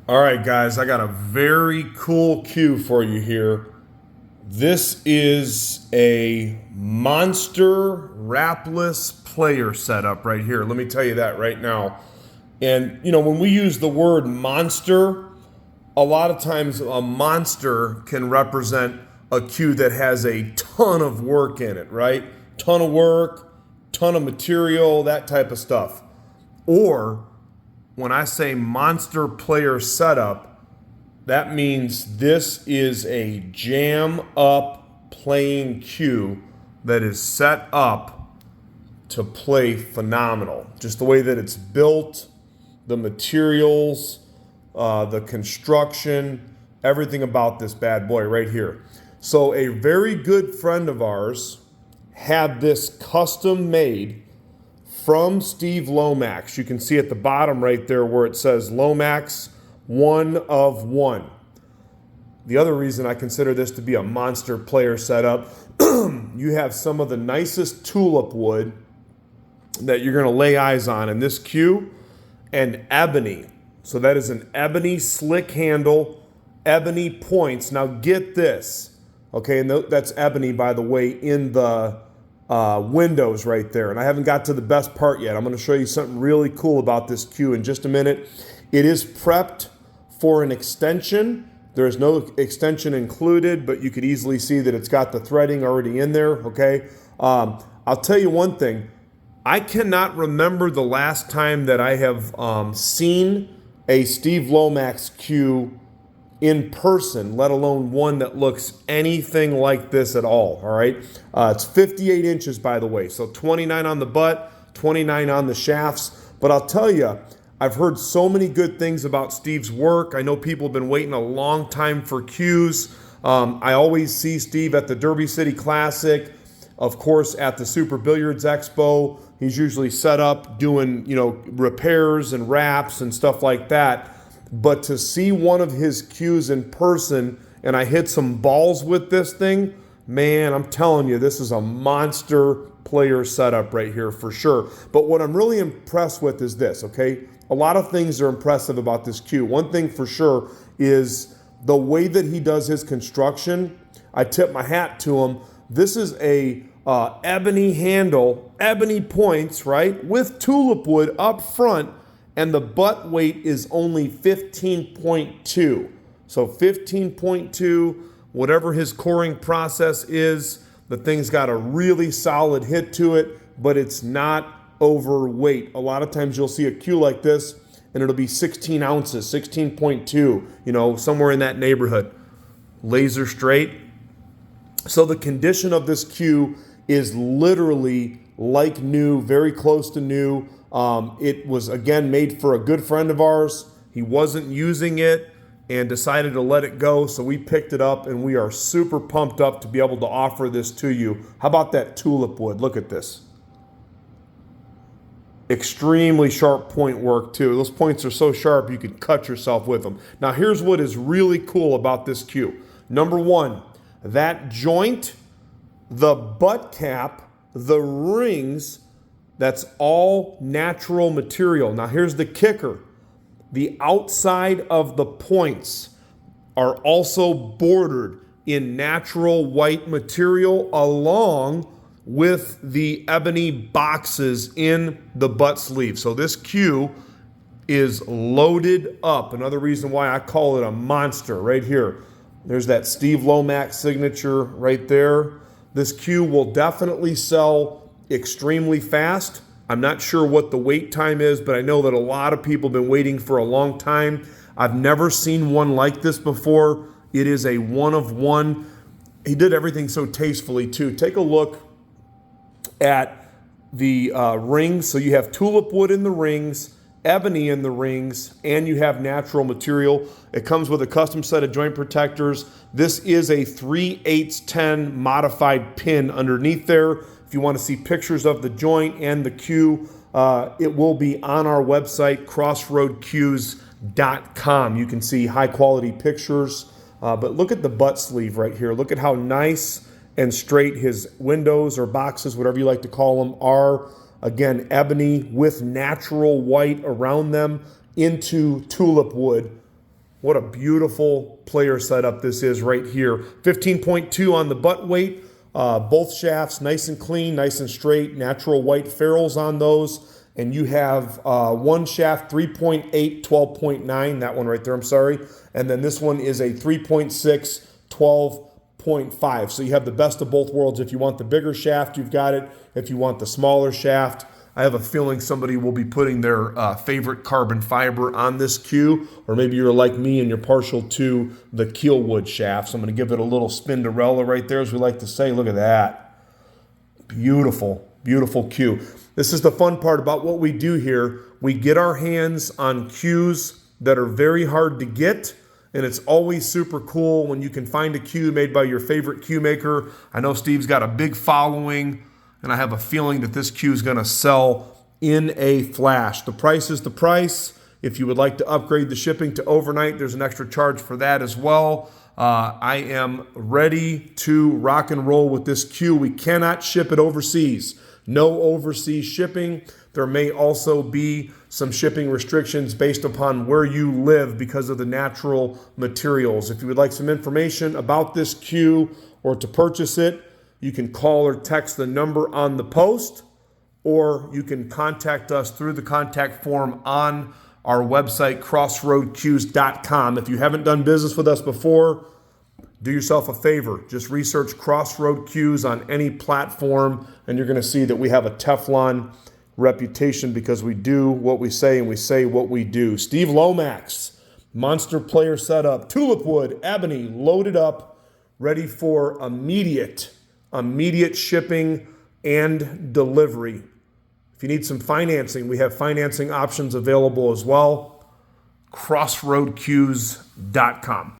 All right, guys, I got a very cool cue for you here. This is a monster wrapless player setup right here. Let me tell you that right now. And, when we use the word monster, a lot of times a monster can represent a cue that has a ton of work in it, right? Ton of work, ton of material, that type of stuff. Or when I say monster player setup, that means this is a jam up playing cue that is set up to play phenomenal. Just the way that it's built, the materials, the construction, everything about this bad boy right here. So a very good friend of ours had this custom made from Steve Lomax. You can see at the bottom right there where it says Lomax 1 of 1. The other reason I consider this to be a monster player setup, you have some of the nicest tulip wood that you're going to lay eyes on in this cue, and ebony. So that is an ebony slick handle, ebony points. Now get this, okay, and that's ebony, by the way, in the windows right there. And I haven't got to the best part yet. I'm going to show you something really cool about this cue in just a minute. It is prepped for an extension. There is no extension included, but you could easily see that it's got the threading already in there, okay? I'll tell you one thing. I cannot remember the last time that I have seen a Steve Lomax cue in person, let alone one that looks anything like this at all right? It's 58 inches, by the way, so 29 on the butt, 29 on the shafts. But I'll tell you, I've heard so many good things about Steve's work. I know people have been waiting a long time for cues. I always see Steve at the Derby City Classic, of course, at the Super Billiards Expo. He's usually set up doing, repairs and wraps and stuff like that. But to see one of his cues in person, and I hit some balls with this thing, man, I'm telling you, this is a monster player setup right here for sure. But what I'm really impressed with is this, okay? A lot of things are impressive about this cue. One thing for sure is the way that he does his construction. I tip my hat to him. This is a ebony handle, ebony points, right? With tulip wood up front, and the butt weight is only 15.2. So 15.2, whatever his coring process is, the thing's got a really solid hit to it, but it's not overweight. A lot of times you'll see a cue like this, and it'll be 16 ounces, 16.2, somewhere in that neighborhood. Laser straight. So the condition of this cue is literally like new, very close to new. It was, again, made for a good friend of ours. He wasn't using it and decided to let it go, so we picked it up, and we are super pumped up to be able to offer this to you. How about that tulip wood? Look at this. Extremely sharp point work, too. Those points are so sharp you could cut yourself with them. Now, here's what is really cool about this cue. Number one, that joint, the butt cap, the rings, that's all natural material. Now here's the kicker. The outside of the points are also bordered in natural white material along with the ebony boxes in the butt sleeve. So this cue is loaded up. Another reason why I call it a monster right here. There's that Steve Lomax signature right there. This cue will definitely sell extremely fast. I'm not sure what the wait time is, but I know that a lot of people have been waiting for a long time. I've never seen one like this before. It is a one of one. He did everything so tastefully too. Take a look at the rings. So you have tulip wood in the rings, ebony in the rings, and you have natural material. It comes with a custom set of joint protectors. This is a 3/8-10 modified pin underneath there. If you want to see pictures of the joint and the cue, it will be on our website, crossroadcues.com. You can see high quality pictures, but look at the butt sleeve right here. Look at how nice and straight his windows or boxes, whatever you like to call them, are. Again, ebony with natural white around them into tulip wood. What a beautiful player setup this is right here. 15.2 on the butt weight. Both shafts nice and clean, nice and straight. Natural white ferrules on those. And you have one shaft 3.8, 12.9. That one right there, I'm sorry. And then this one is a 3.6, 12.5. So you have the best of both worlds. If you want the bigger shaft, you've got it. If you want the smaller shaft, I have a feeling somebody will be putting their favorite carbon fiber on this cue, or maybe you're like me and you're partial to the keelwood shaft. So I'm going to give it a little spinderella right there, as we like to say. Look at that. Beautiful, beautiful cue. This is the fun part about what we do here. We get our hands on cues that are very hard to get, and it's always super cool when you can find a cue made by your favorite cue maker. I know Steve's got a big following, and I have a feeling that this cue is going to sell in a flash. The price is the price. If you would like to upgrade the shipping to overnight, there's an extra charge for that as well. I am ready to rock and roll with this cue. We cannot ship it overseas. No overseas shipping. There may also be some shipping restrictions based upon where you live because of the natural materials. If you would like some information about this cue or to purchase it, you can call or text the number on the post, or you can contact us through the contact form on our website, crossroadcues.com. If you haven't done business with us before, do yourself a favor. Just research Crossroad Cues on any platform, and you're going to see that we have a Teflon reputation because we do what we say and we say what we do. Steve Lomax, monster player setup, Tulipwood, Ebony, loaded up, ready for immediate shipping and delivery. If you need some financing, we have financing options available as well. crossroadcues.com.